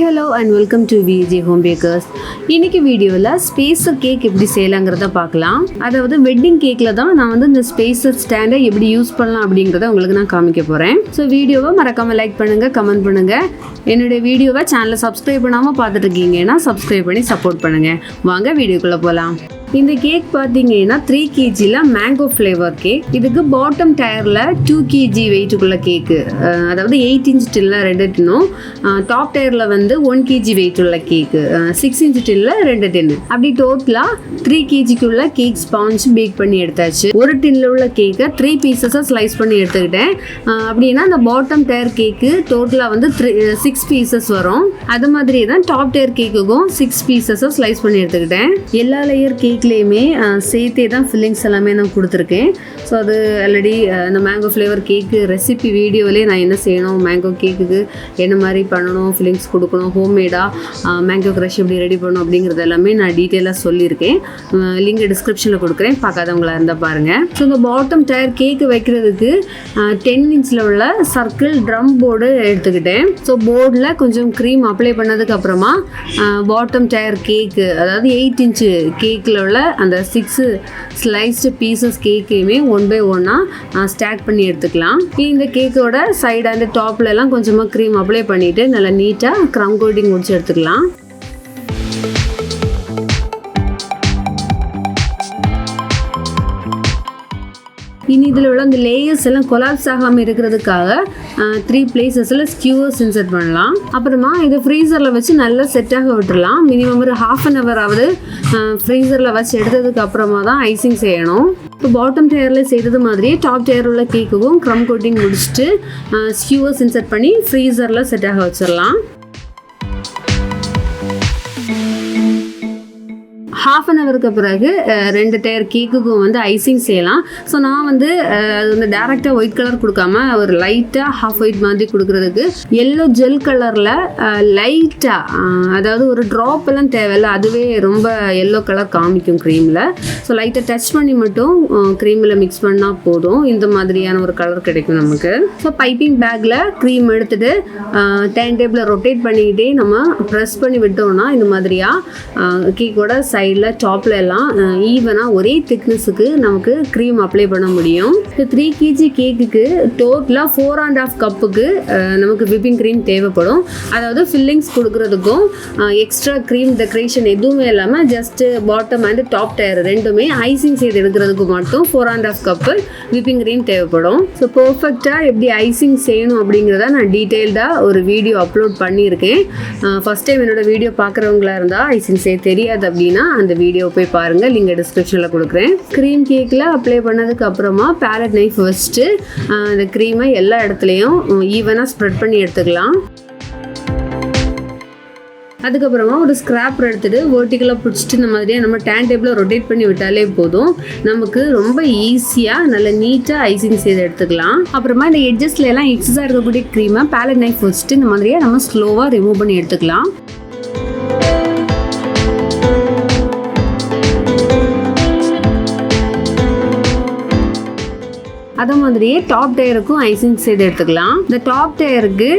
hello and welcome to VJ Home Bakers. இன்னைக்கு வீடியோல spacer cake எப்படி செய்யலாம்ங்கறத பார்க்கலாம். அதாவது வெட்டிங் கேக்ல தான் நான் வந்து இந்த ஸ்பேசர் ஸ்டாண்டை எப்படி யூஸ் பண்ணலாம் அப்படிங்கறத உங்களுக்கு நான் காமிக்க போறேன். ஸோ வீடியோவை மறக்காம லைக் பண்ணுங்க, கமெண்ட் பண்ணுங்க. என்னோட வீடியோவை சேனலை சப்ஸ்கிரைப் பண்ணாம பார்த்துட்டு இருக்கீங்கன்னா சப்ஸ்கிரைப் பண்ணி சப்போர்ட் பண்ணுங்க. வாங்க வீடியோக்குள்ள போலாம். இந்த கேக் பார்த்தீங்கன்னா 3 kgல மேங்கோ ஃப்ளேவர் கேக். இதுக்கு பாட்டம் டயரில் 2 kg வெயிட்டுக்குள்ள கேக்கு, அதாவது 8 inch டில்ல 2 டின்னும், டாப் டயரில் வந்து 1 kg வெயிட் உள்ள கேக்கு, 6 inch டில்ல 2 டின்னு, அப்படி டோட்டலாக 3 kgக்குள்ள கேக் ஸ்பாஞ்ச் பேக் பண்ணி எடுத்தாச்சு. ஒரு டின்ல உள்ள கேக்கை 3 பீசஸாக ஸ்லைஸ் பண்ணி எடுத்துக்கிட்டேன். அப்படின்னா அந்த பாட்டம் டயர் கேக்கு டோட்டலாக வந்து 6 பீசஸ் வரும். அது மாதிரி தான் டாப் டயர் கேக்குக்கும் 6 பீசஸாக ஸ்லைஸ் பண்ணி எடுத்துக்கிட்டேன். எல்லா லேயர் கேக் சேர்த்தே தான் ஃபில்லிங்ஸ் எல்லாமே நான் கொடுத்துருக்கேன். ஸோ அது ஆல்ரெடி இந்த மேங்கோ ஃப்ளேவர் கேக்கு ரெசிபி வீடியோவிலே நான் என்ன செய்யணும், மேங்கோ கேக்குக்கு என்ன மாதிரி பண்ணணும், ஃபில்லிங்ஸ் கொடுக்கணும், ஹோம்மேடாக மேங்கோ க்ரஷ் எப்படி ரெடி பண்ணணும் அப்படிங்கிறது எல்லாமே நான் டீட்டெயிலாக சொல்லியிருக்கேன். லிங்க் டிஸ்கிரிப்ஷனில் கொடுக்குறேன், பார்க்காதவங்களா இருந்தால் பாருங்கள். ஸோ இந்த பாட்டம் டயர் கேக்கு வைக்கிறதுக்கு 10 inchல உள்ள சர்க்கிள் ட்ரம் போர்டு எடுத்துக்கிட்டேன். ஸோ போர்டில் கொஞ்சம் க்ரீம் அப்ளை பண்ணதுக்கு அப்புறமா பாட்டம் டயர் கேக்கு, அதாவது 8 inch கேக்கில் உள்ள அந்த 6 ஸ்லைஸ்டு பீசஸ் கேக்கையுமே 1 by 1 ஸ்டாக் பண்ணி எடுத்துக்கலாம். இந்த கேக்கோட சைடு அண்ட் டாப்ல எல்லாம் கொஞ்சமாக க்ரீம் அப்ளை பண்ணிட்டு நல்லா நீட்டாக க்ரம் கோட்டிங் முடிச்சு எடுத்துக்கலாம். இனி இதில் உள்ள அந்த லேயர்ஸ் எல்லாம் கொலாப்ஸ் ஆகாமல் இருக்கிறதுக்காக 3 places ஸ்கியூவர்ஸ் இன்சர்ட் பண்ணலாம். அப்புறமா இதை ஃப்ரீசரில் வச்சு நல்லா செட்டாக விட்டுடலாம். மினிமம் ஒரு 1/2 hour ஆகுது ஃப்ரீசரில் வச்சு எடுத்ததுக்கு அப்புறமா தான் ஐசிங் செய்யணும். இப்போ பாட்டம் டயரில் செய்தது மாதிரியே டாப் டயர் உள்ள கேக்குக்கும் க்ரம் கோட்டிங் முடிச்சுட்டு ஸ்கியூவர்ஸ் இன்சர்ட் பண்ணி ஃப்ரீசரில் செட்டாக வச்சிடலாம். 1/2 hourக்கு பிறகு 2 டயர் கேக்குக்கும் வந்து ஐசிங் செய்யலாம். ஸோ நான் வந்து அது வந்து டேரெக்டாக ஒயிட் கலர் கொடுக்காம ஒரு லைட்டாக ஹாஃப் ஒயிட் மாதிரி கொடுக்குறதுக்கு எல்லோ ஜெல் கலரில் லைட்டாக, அதாவது ஒரு ட்ராப் எல்லாம் தேவையில்லை, அதுவே ரொம்ப எல்லோ கலர் காமிக்கும் க்ரீமில். ஸோ லைட்டாக டச் பண்ணி மட்டும் க்ரீமில் மிக்ஸ் பண்ணால் போதும், இந்த மாதிரியான ஒரு கலர் கிடைக்கும் நமக்கு. ஸோ பைப்பிங் பேக்கில் க்ரீம் எடுத்துகிட்டு டர்ன் டேபிளில் ரொட்டேட் பண்ணிக்கிட்டே நம்ம ப்ரெஸ் பண்ணி விட்டோம்னா இந்த மாதிரியாக கேக்கோட சைடில் டாப்ல எல்லாம் ஈவனாக ஒரே திக்னஸுக்கு நமக்கு க்ரீம் அப்ளை பண்ண முடியும். 3 kg கேக்குக்கு டோட்டலாக 4.5 கப்புக்கு நமக்கு விப்பிங் க்ரீம் தேவைப்படும். அதாவது ஃபில்லிங்ஸ் கொடுக்கறதுக்கும் எக்ஸ்ட்ரா க்ரீம் டெக்கரேஷன் எதுவுமே இல்லாமல் just bottom and top tier ரெண்டுமே ஐசிங் செய்து எடுக்கிறதுக்கு மட்டும் 4.5 கப்பு விப்பிங் க்ரீம் தேவைப்படும். ஸோ பர்ஃபெக்டாக எப்படி ஐசிங் செய்யணும் அப்படிங்கிறத நான் டீட்டெயில்டாக ஒரு வீடியோ அப்லோட் பண்ணியிருக்கேன். ஃபஸ்ட் டைம் என்னோட வீடியோ பார்க்குறவங்களா இருந்தால் ஐசிங் செய்ய தெரியாது அப்படின்னா அந்த வீடியோ போய் பாருங்கள், லிங்க் டிஸ்கிரிப்ஷனில் கொடுக்குறேன். க்ரீம் கேக்கில் அப்ளை பண்ணதுக்கு அப்புறமா பேலட் நைஃப் வச்சுட்டு அந்த க்ரீமை எல்லா இடத்துலையும் ஈவனாக ஸ்ப்ரெட் பண்ணி எடுத்துக்கலாம். அதுக்கப்புறமா ஒரு ஸ்க்ராப்பர் எடுத்துகிட்டு வெர்டிக்கலாக பிடிச்சிட்டு இந்த மாதிரியே நம்ம டர்ன் டேபிளில் ரொட்டேட் பண்ணி விட்டாலே போதும், நமக்கு ரொம்ப ஈஸியாக நல்ல நீட்டாக ஐசிங் செய்து எடுத்துக்கலாம். அப்புறமா இந்த எட்ஜஸ்ல எல்லாம் எக்ஸஸாக இருக்கக்கூடிய க்ரீமை பேலட் நைஃப் வச்சுட்டு இந்த மாதிரியே நம்ம ஸ்லோவாக ரிமூவ் பண்ணி எடுத்துக்கலாம். அதே மாதிரியே டாப் டயருக்கும் ஐசிங் செய்து எடுத்துக்கலாம். இந்த டாப் டயருக்கு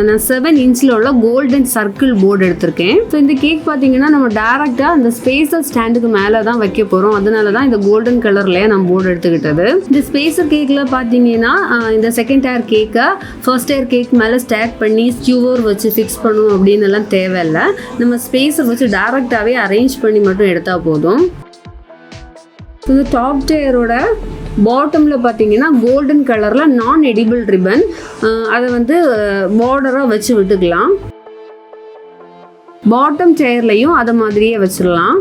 நான் 7 inchல உள்ள கோல்டன் சர்க்கிள் போர்டு எடுத்திருக்கேன். ஸோ இந்த கேக் பார்த்தீங்கன்னா நம்ம டேரெக்டாக அந்த ஸ்பேசர் ஸ்டாண்டுக்கு மேலே தான் வைக்க போகிறோம், அதனால தான் இந்த கோல்டன் கலர்லேயே நான் போர்டு எடுத்துக்கிட்டது. இந்த ஸ்பேசர் கேக்கில் பார்த்தீங்கன்னா இந்த செகண்ட் டயர் கேக்கை ஃபர்ஸ்ட் டயர் கேக் மேலே ஸ்டாக் பண்ணி ஸ்கியூவர் வச்சு ஃபிக்ஸ் பண்ணணும் அப்படின்னு எல்லாம் தேவையில்லை. நம்ம ஸ்பேசர் வச்சு டேரெக்டாகவே அரேஞ்ச் பண்ணி மட்டும் எடுத்தால் போதும். இந்த டாப் டயரோட பாட்டமில் பார்த்தீங்கன்னா கோல்டன் கலரில் நான் எடிபிள் ரிப்பன், அதை வந்து பார்டராக வச்சு விட்டுக்கலாம். பாட்டம் டயர்லையும் அதை மாதிரியே வச்சிடலாம்.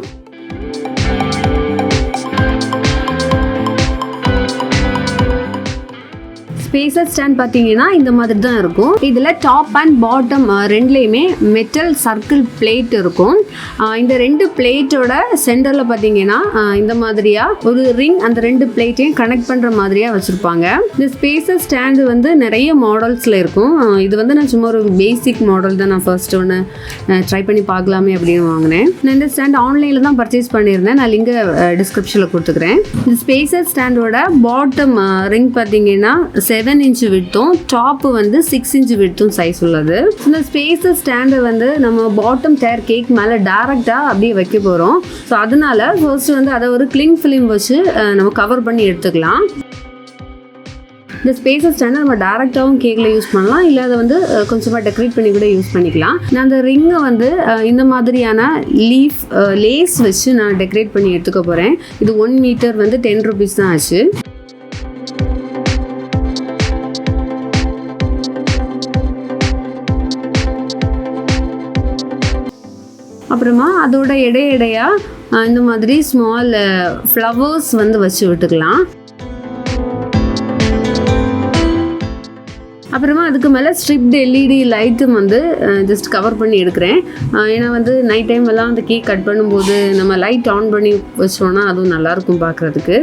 ஸ்பேசர் ஸ்டாண்ட் பார்த்தீங்கன்னா இந்த மாதிரி தான் இருக்கும். இதில் டாப் அண்ட் பாட்டம் ரெண்டுலேயுமே மெட்டல் சர்க்கிள் பிளேட் இருக்கும். இந்த 2 பிளேட்டோட சென்டரில் பார்த்தீங்கன்னா இந்த மாதிரியாக ஒரு ரிங் அந்த 2 பிளேட்டையும் கனெக்ட் பண்ணுற மாதிரியாக வச்சுருப்பாங்க. இந்த ஸ்பேசர் ஸ்டாண்டு வந்து நிறைய மாடல்ஸில் இருக்கும். இது வந்து நான் சும்மா ஒரு பேசிக் மாடல் தான் நான் ஃபர்ஸ்ட் ஒன்று ட்ரை பண்ணி பார்க்கலாமே அப்படின்னு வாங்கினேன். நான் இந்த ஸ்டாண்ட் ஆன்லைனில் தான் பர்ச்சேஸ் பண்ணியிருந்தேன், நான் லிங்கை டிஸ்கிரிப்ஷனில் கொடுத்துக்கிறேன். இந்த ஸ்பேசர் ஸ்டாண்டோட பாட்டம் ரிங் பார்த்தீங்கன்னா 7 inch விட்த்தும் டாப்பு வந்து 6 inch விட்த்தும் சைஸ் உள்ளது. இந்த ஸ்பேசர் ஸ்டாண்டை வந்து நம்ம பாட்டம் டயர் கேக் மேலே டேரெக்டாக அப்படியே வைக்க போகிறோம். ஸோ அதனால ஃபர்ஸ்ட் வந்து அதை ஒரு கிளிங் ஃபிலிம் வச்சு நம்ம கவர் பண்ணி எடுத்துக்கலாம். இந்த ஸ்பேசஸ் ஸ்டாண்டை நம்ம டேரெக்டாகவும் கேக்கில் யூஸ் பண்ணலாம், இல்லை அதை வந்து கொஞ்சமாக டெக்கரேட் பண்ணி கூட யூஸ் பண்ணிக்கலாம். நான் அந்த ரிங்கை வந்து இந்த மாதிரியான லீஃப் லேஸ் வச்சு நான் டெக்கரேட் பண்ணி எடுத்துக்க போகிறேன். இது 1 மீட்டர் வந்து 10 rupees தான் ஆச்சு. அப்புறமா அதோட எடையாக இந்த மாதிரி ஸ்மால் ஃப்ளவர்ஸ் வந்து வச்சு விட்டுக்கலாம். அப்புறமா அதுக்கு மேலே ஸ்ட்ரிப்ட் எல்இடி லைட்டும் வந்து ஜஸ்ட் கவர் பண்ணி எடுக்கிறேன். ஏன்னா வந்து நைட் டைம் எல்லாம் அந்த கேக் கட் பண்ணும்போது நம்ம லைட் ஆன் பண்ணி வச்சோன்னா அதுவும் நல்லாயிருக்கும் பார்க்குறதுக்கு.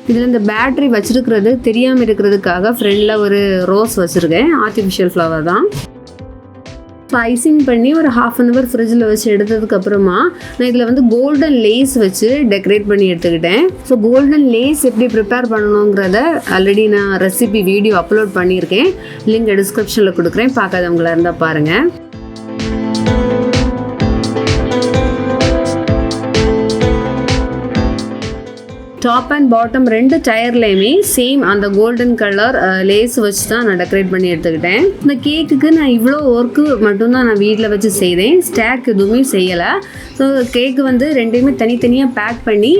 இதில் இந்த பேட்ரி வச்சுருக்கிறது தெரியாமல் இருக்கிறதுக்காக ஃப்ரெண்டில் ஒரு ரோஸ் வச்சுருக்கேன், ஆர்டிஃபிஷியல் ஃப்ளவர் தான். ஐசிங் பண்ணி ஒரு 1/2 hour ஃப்ரிட்ஜில் வச்சு எடுத்ததுக்கப்புறமா நான் இதில் வந்து கோல்டன் லேஸ் வச்சு டெக்கரேட் பண்ணி எடுத்துக்கிட்டேன். ஸோ கோல்டன் லேஸ் எப்படி ப்ரிப்பேர் பண்ணணுங்கிறத ஆல்ரெடி நான் ரெசிபி வீடியோ அப்லோட் பண்ணியிருக்கேன், லிங்க் டிஸ்கிரிப்ஷனில் கொடுக்குறேன், பார்க்காதவங்களா இருந்தால் பாருங்கள். டாப் அண்ட் பாட்டம் 2 டயர்லையுமே சேம் அந்த கோல்டன் கலர் லேஸ் வச்சு தான் நான் டெக்கரேட் பண்ணி எடுத்துக்கிட்டேன். இந்த கேக்குக்கு நான் இவ்வளோ ஒர்க்கு மட்டும்தான் நான் வீட்டில் வச்சு செய்தேன், ஸ்டாக் எதுவுமே செய்யலை. ஸோ கேக்கு வந்து ரெண்டையுமே தனித்தனியாக பேக் பண்ணி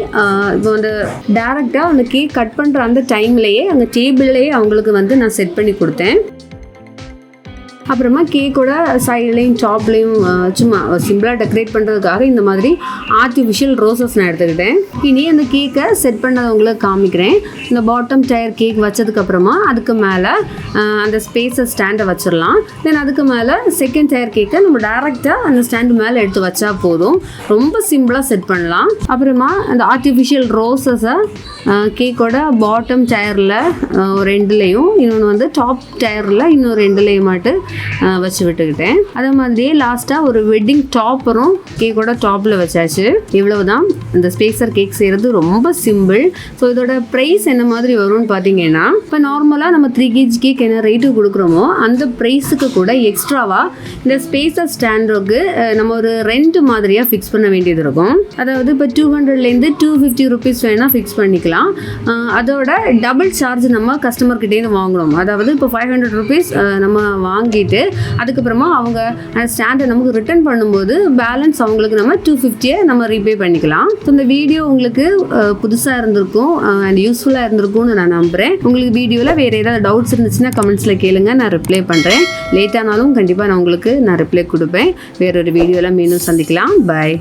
இப்போ வந்து டேரெக்டாக அந்த கேக் கட் பண்ணுற அந்த டைம்லேயே அங்கே டேபிள்லேயே அவங்களுக்கு வந்து நான் செட் பண்ணி கொடுத்தேன். அப்புறமா கேக்கோட சைட்லேயும் டாப்லேயும் சும்மா சிம்பிளாக டெக்கரேட் பண்ணுறதுக்காக இந்த மாதிரி ஆர்டிஃபிஷியல் ரோசஸ் நான் எடுத்துக்கிட்டேன். இனி அந்த கேக்கை செட் பண்ணதவங்களுக்கு காமிக்கிறேன். இந்த பாட்டம் டயர் கேக் வச்சதுக்கப்புறமா அதுக்கு மேலே அந்த ஸ்பேஸை ஸ்டாண்டை வச்சிடலாம். தென் அதுக்கு மேலே செகண்ட் டயர் கேக்கை நம்ம டேரெக்டாக அந்த ஸ்டாண்டு மேலே எடுத்து வச்சா போதும், ரொம்ப சிம்பிளாக செட் பண்ணலாம். அப்புறமா அந்த ஆர்டிஃபிஷியல் ரோசஸை கேக்கோட பாட்டம் டயரில் ஒரு ரெண்டுலேயும், இன்னொன்று வந்து டாப் டயரில் இன்னொரு ரெண்டுலேயும் மட்டும் வச்சு விட்டுக்கிட்டேன். அதே மாதிரியே லாஸ்ட்டாக ஒரு வெட்டிங் டாப்பரும் கேக்கோட டாப்பில் வச்சாச்சு. இவ்வளவுதான். இந்த ஸ்பேசர் கேக் செய்கிறது ரொம்ப சிம்பிள். ஸோ இதோட ப்ரைஸ் என்ன மாதிரி வரும்னு பார்த்தீங்கன்னா, இப்போ நார்மலாக நம்ம 3 kg கேக் என்ன ரேட்டு கொடுக்குறோமோ அந்த ப்ரைஸுக்கு கூட எக்ஸ்ட்ராவாக இந்த ஸ்பேசர் ஸ்டாண்டுக்கு நம்ம ஒரு ரெண்ட் மாதிரியாக ஃபிக்ஸ் பண்ண வேண்டியது இருக்கும். அதாவது இப்போ 200லேருந்து 250 rupees வேணால் ஃபிக்ஸ் பண்ணிக்கலாம். அதோட டபுள் சார்ஜ் நம்ம கஸ்டமர்கிட்டேருந்து வாங்கணும். அதாவது இப்போ 500 rupees நம்ம வாங்கிட்டு அதுக்கப்புறமா அவங்க அந்த ஸ்டாண்டை நமக்கு ரிட்டர்ன் பண்ணும்போது பேலன்ஸ் அவங்களுக்கு நம்ம 250 நம்ம ரீபே பண்ணிக்கலாம். ஸோ இந்த வீடியோ உங்களுக்கு புதுசாக இருந்திருக்கும் அண்ட் யூஸ்ஃபுல்லாக இருந்திருக்கும்னு நான் நம்புகிறேன். உங்களுக்கு வீடியோவில் வேறு ஏதாவது டவுட்ஸ் இருந்துச்சுன்னா கமெண்ட்ஸில் கேளுங்க, நான் ரிப்ளை பண்ணுறேன். லேட்டானாலும் கண்டிப்பாக நான் உங்களுக்கு ரிப்ளை கொடுப்பேன். வேறொரு வீடியோவில் மீண்டும் சந்திக்கலாம். பாய்.